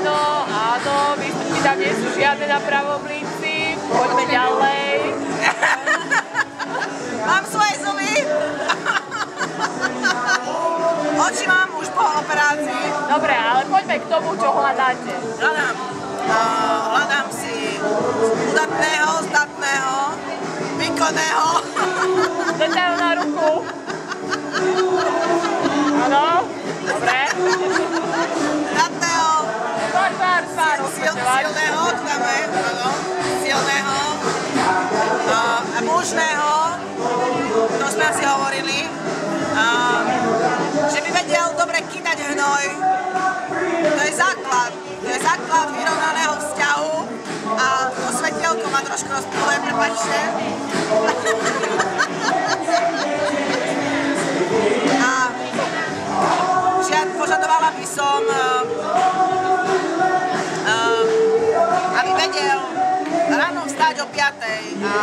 áno, výstupy tam nie sú žiadne na pravom líci. Poďme ďalej. Mám svoje zuby. Oči mám už po operácii. Dobre, ale poďme k tomu, čo hľadáte. Hľadám si udatného, zdatného, výkonného. Detail na ruku. Áno, dobre. Zdatného. Pár, Silného, silného. A mužného, to sme asi hovorili. Že by vedel dobre kydať hnoj. To je základ. To je základ vyrovnaného vzťahu. A to svetielko ma trošku rozptýluje, prepáčte. A požadovala by som, aby vedel ráno vstať o 5:00 a